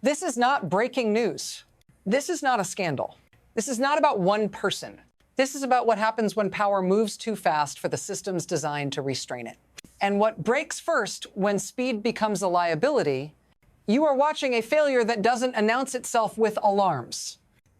This is not breaking news. This is not a scandal. This is not about one person. This is about what happens when power moves too fast for the systems designed to restrain it. And what breaks first when speed becomes a liability, you are watching a failure that doesn't announce itself with alarms.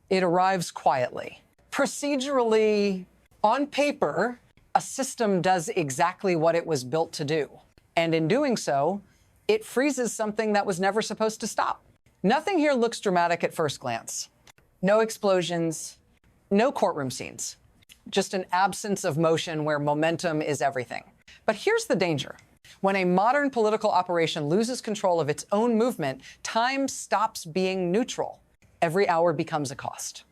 It arrives quietly. Procedurally, on paper, a system does exactly what it was built to do. And in doing so, it freezes something that was never supposed to stop. Nothing here looks dramatic at first glance. No explosions, no courtroom scenes. Just an absence of motion where momentum is everything. But here's the danger. When a modern political operation loses control of its own movement, time stops being neutral. Every hour becomes a cost.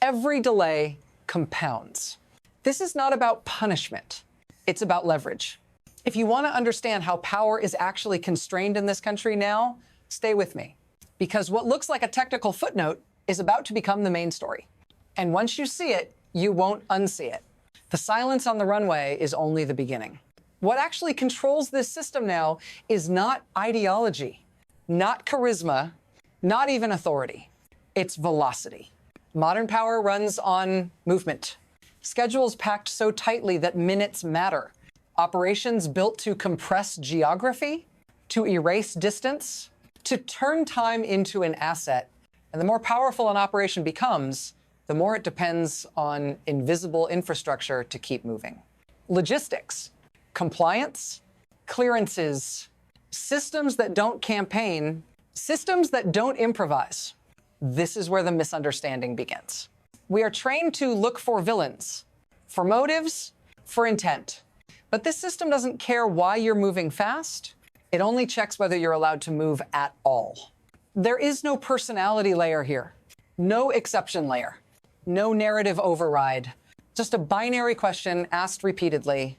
Every delay compounds. This is not about punishment. It's about leverage. If you want to understand how power is actually constrained in this country now, stay with me. Because what looks like a technical footnote is about to become the main story. And once you see it, you won't unsee it. The silence on the runway is only the beginning. What actually controls this system now is not ideology, not charisma, not even authority. It's velocity. Modern power runs on movement. Schedules packed so tightly that minutes matter. Operations built to compress geography, to erase distance, to turn time into an asset. And the more powerful an operation becomes, the more it depends on invisible infrastructure to keep moving. Logistics, compliance, clearances, systems that don't campaign, systems that don't improvise. This is where the misunderstanding begins. We are trained to look for villains, for motives, for intent. But this system doesn't care why you're moving fast. It only checks whether you're allowed to move at all. There is no personality layer here, no exception layer, no narrative override, just a binary question asked repeatedly,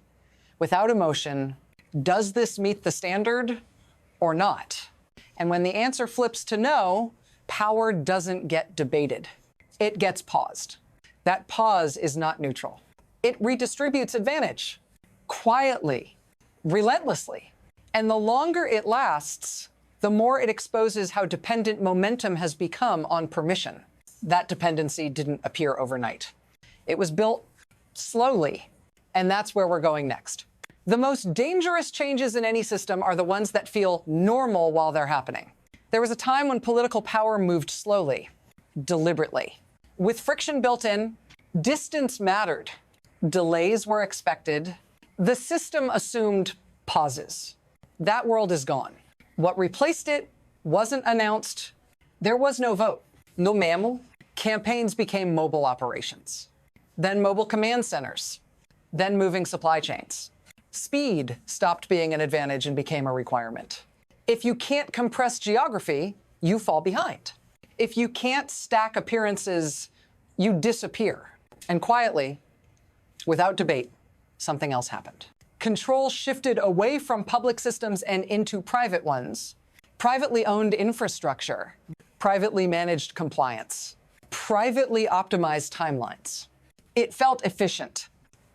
without emotion. Does this meet the standard or not? And when the answer flips to no, power doesn't get debated. It gets paused. That pause is not neutral. It redistributes advantage, quietly, relentlessly. And the longer it lasts, the more it exposes how dependent momentum has become on permission. That dependency didn't appear overnight. It was built slowly, and that's where we're going next. The most dangerous changes in any system are the ones that feel normal while they're happening. There was a time when political power moved slowly, deliberately. With friction built in, distance mattered. Delays were expected. The system assumed pauses. That world is gone. What replaced it wasn't announced. There was no vote, no memo. Campaigns became mobile operations, then mobile command centers, then moving supply chains. Speed stopped being an advantage and became a requirement. If you can't compress geography, you fall behind. If you can't stack appearances, you disappear. And quietly, without debate, something else happened. Control shifted away from public systems and into private ones. Privately owned infrastructure, privately managed compliance, privately optimized timelines. It felt efficient.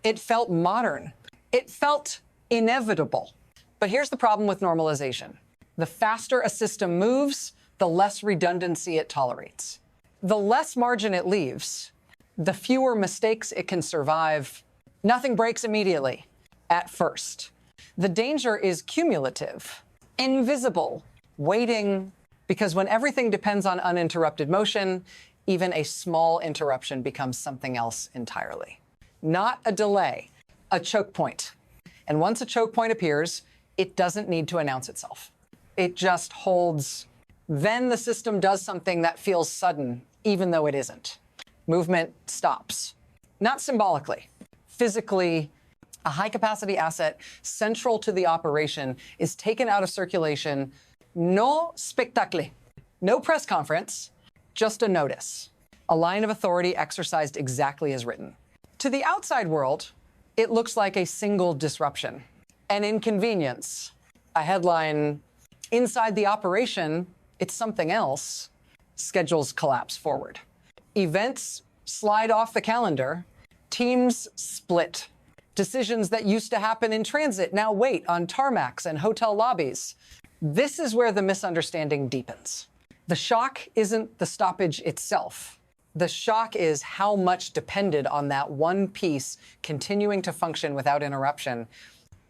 It felt modern. It felt inevitable. But here's the problem with normalization. The faster a system moves, the less redundancy it tolerates. The less margin it leaves, the fewer mistakes it can survive. Nothing breaks immediately, at first. The danger is cumulative, invisible, waiting, because when everything depends on uninterrupted motion, even a small interruption becomes something else entirely. Not a delay, a choke point. And once a choke point appears, it doesn't need to announce itself. It just holds. Then the system does something that feels sudden, even though it isn't. Movement stops. Not symbolically, physically. A high-capacity asset central to the operation is taken out of circulation. No spectacle, no press conference, just a notice. A line of authority exercised exactly as written. To the outside world, it looks like a single disruption, an inconvenience, a headline. Inside the operation, it's something else. Schedules collapse forward. Events slide off the calendar. Teams split. Decisions that used to happen in transit now wait on tarmacs and hotel lobbies. This is where the misunderstanding deepens. The shock isn't the stoppage itself. The shock is how much depended on that one piece continuing to function without interruption.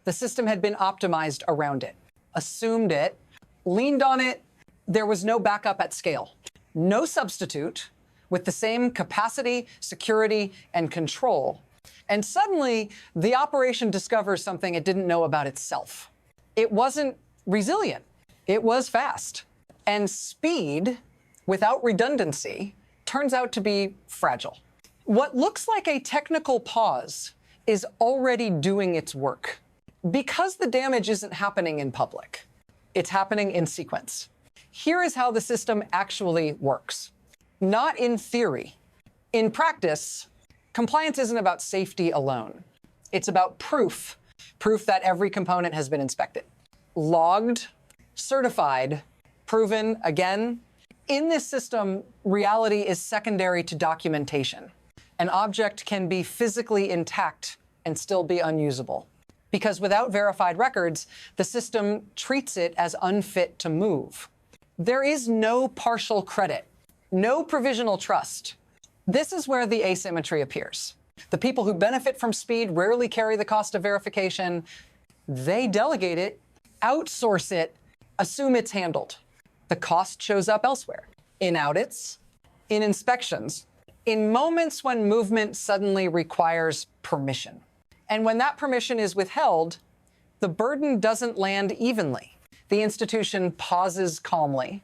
The system had been optimized around it, assumed it, leaned on it. There was no backup at scale, no substitute with the same capacity, security, and control. And suddenly, the operation discovers something it didn't know about itself. It wasn't resilient. It was fast. And speed, without redundancy, turns out to be fragile. What looks like a technical pause is already doing its work. Because the damage isn't happening in public, it's happening in sequence. Here is how the system actually works. Not in theory. In practice, compliance isn't about safety alone. It's about proof that every component has been inspected, logged, certified, proven again. In this system, reality is secondary to documentation. An object can be physically intact and still be unusable. Because without verified records, the system treats it as unfit to move. There is no partial credit, no provisional trust. This is where the asymmetry appears. The people who benefit from speed rarely carry the cost of verification. They delegate it, outsource it, assume it's handled. The cost shows up elsewhere, in audits, in inspections, in moments when movement suddenly requires permission. And when that permission is withheld, the burden doesn't land evenly. The institution pauses calmly.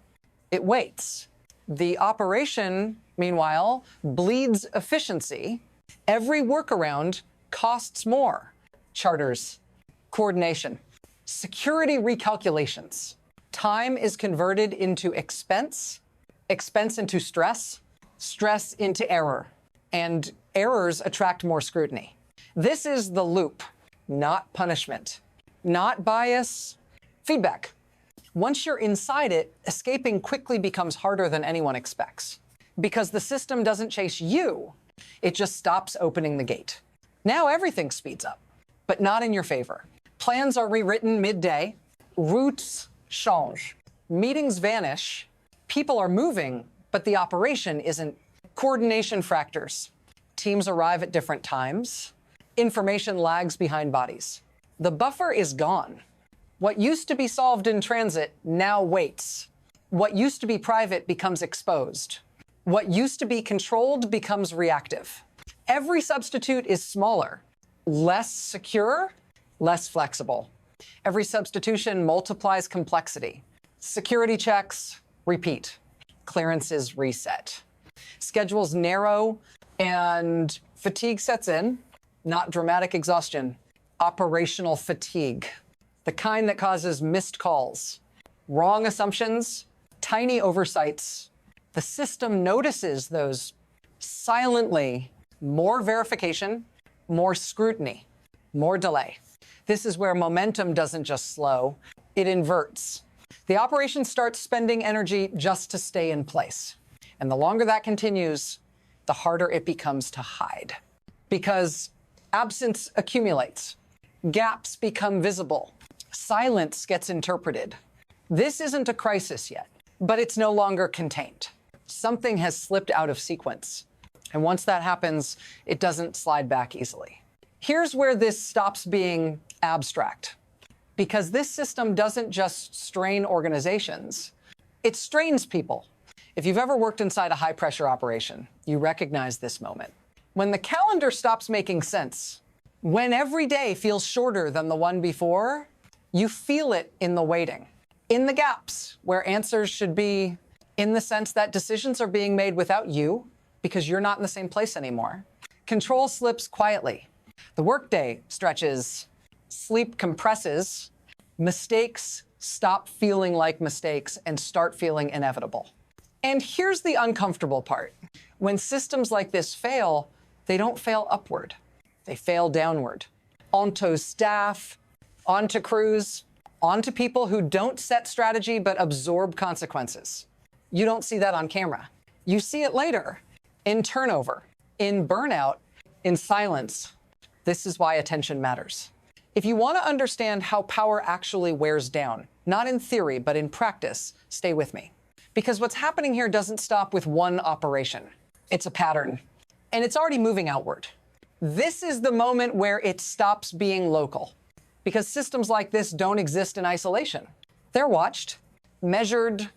It waits. The operation, meanwhile, bleeds efficiency. Every workaround costs more. Charters, coordination, security recalculations. Time is converted into expense, expense into stress, stress into error, and errors attract more scrutiny. This is the loop, not punishment, not bias, feedback. Once you're inside it, escaping quickly becomes harder than anyone expects. Because the system doesn't chase you, it just stops opening the gate. Now everything speeds up, but not in your favor. Plans are rewritten midday, routes change, meetings vanish, people are moving, but the operation isn't. Coordination fractures. Teams arrive at different times. Information lags behind bodies. The buffer is gone. What used to be solved in transit now waits. What used to be private becomes exposed. What used to be controlled becomes reactive. Every substitute is smaller, less secure, less flexible. Every substitution multiplies complexity. Security checks repeat. Clearances reset. Schedules narrow and fatigue sets in. Not dramatic exhaustion, operational fatigue. The kind that causes missed calls, wrong assumptions, tiny oversights. The system notices those silently. More verification, more scrutiny, more delay. This is where momentum doesn't just slow, it inverts. The operation starts spending energy just to stay in place. And the longer that continues, the harder it becomes to hide. Because absence accumulates, gaps become visible, silence gets interpreted. This isn't a crisis yet, but it's no longer contained. Something has slipped out of sequence. And once that happens, it doesn't slide back easily. Here's where this stops being abstract. Because this system doesn't just strain organizations, it strains people. If you've ever worked inside a high-pressure operation, you recognize this moment. When the calendar stops making sense, when every day feels shorter than the one before, you feel it in the waiting, in the gaps where answers should be, in the sense that decisions are being made without you because you're not in the same place anymore. Control slips quietly. The workday stretches, sleep compresses, mistakes stop feeling like mistakes and start feeling inevitable. And here's the uncomfortable part. When systems like this fail, they don't fail upward. They fail downward. Onto staff, onto crews, onto people who don't set strategy but absorb consequences. You don't see that on camera. You see it later, in turnover, in burnout, in silence. This is why attention matters. If you want to understand how power actually wears down, not in theory, but in practice, stay with me. because what's happening here doesn't stop with one operation. It's a pattern, and it's already moving outward. This is the moment where it stops being local, because systems like this don't exist in isolation. They're watched, measured,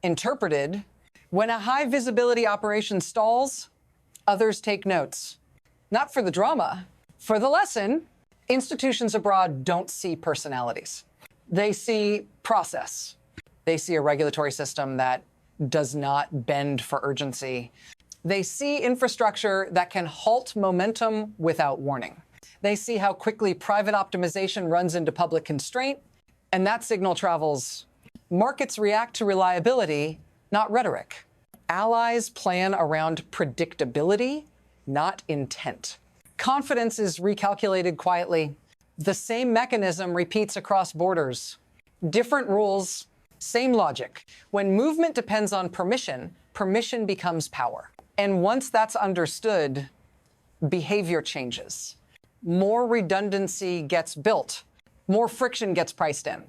interpreted. When a high visibility operation stalls, others take notes. Not for the drama, for the lesson. Institutions abroad don't see personalities. They see process. They see a regulatory system that does not bend for urgency. They see infrastructure that can halt momentum without warning. They see how quickly private optimization runs into public constraint, and that signal travels. Markets react to reliability, not rhetoric. Allies plan around predictability, not intent. Confidence is recalculated quietly. The same mechanism repeats across borders. Different rules, same logic. When movement depends on permission, permission becomes power. And once that's understood, behavior changes. More redundancy gets built. More friction gets priced in.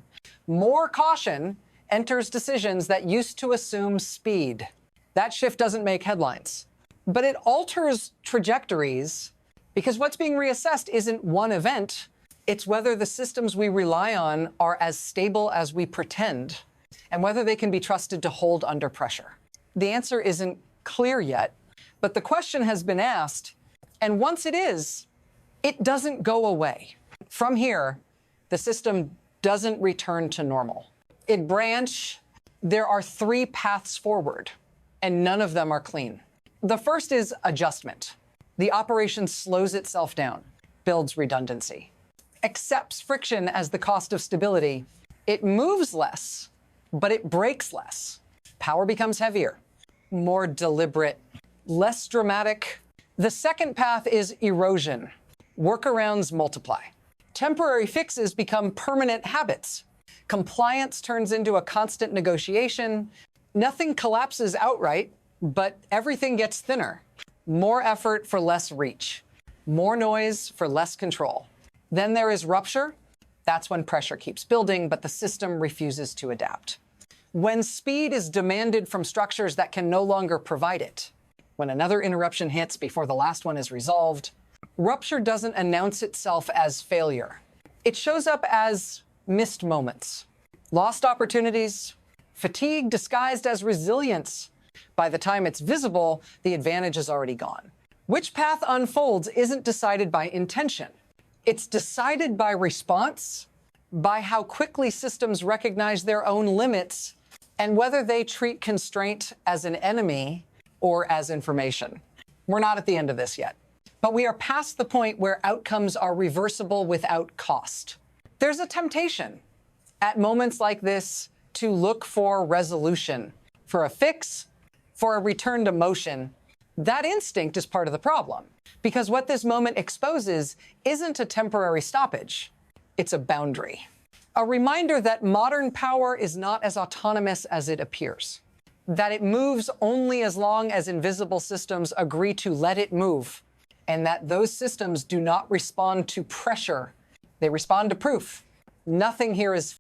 More caution enters decisions that used to assume speed. That shift doesn't make headlines, but it alters trajectories, because what's being reassessed isn't one event. It's whether the systems we rely on are as stable as we pretend, and whether they can be trusted to hold under pressure. The answer isn't clear yet, but the question has been asked, and once it is, it doesn't go away. From here, the system doesn't return to normal. In branch, there are 3 paths forward, and none of them are clean. The first is adjustment. The operation slows itself down, builds redundancy, accepts friction as the cost of stability. It moves less, but it breaks less. Power becomes heavier, more deliberate, less dramatic. The second path is erosion. Workarounds multiply. Temporary fixes become permanent habits. Compliance turns into a constant negotiation. Nothing collapses outright, but everything gets thinner. More effort for less reach. More noise for less control. Then there is rupture. That's when pressure keeps building, but the system refuses to adapt. When speed is demanded from structures that can no longer provide it. When another interruption hits before the last one is resolved. Rupture doesn't announce itself as failure. It shows up as missed moments, lost opportunities, fatigue disguised as resilience. By the time it's visible, the advantage is already gone. Which path unfolds isn't decided by intention. It's decided by response, by how quickly systems recognize their own limits, and whether they treat constraint as an enemy or as information. We're not at the end of this yet, but we are past the point where outcomes are reversible without cost. There's a temptation at moments like this to look for resolution, for a fix, for a return to motion. That instinct is part of the problem, because what this moment exposes isn't a temporary stoppage, it's a boundary. A reminder that modern power is not as autonomous as it appears, that it moves only as long as invisible systems agree to let it move, and that those systems do not respond to pressure, they respond to proof. Nothing here is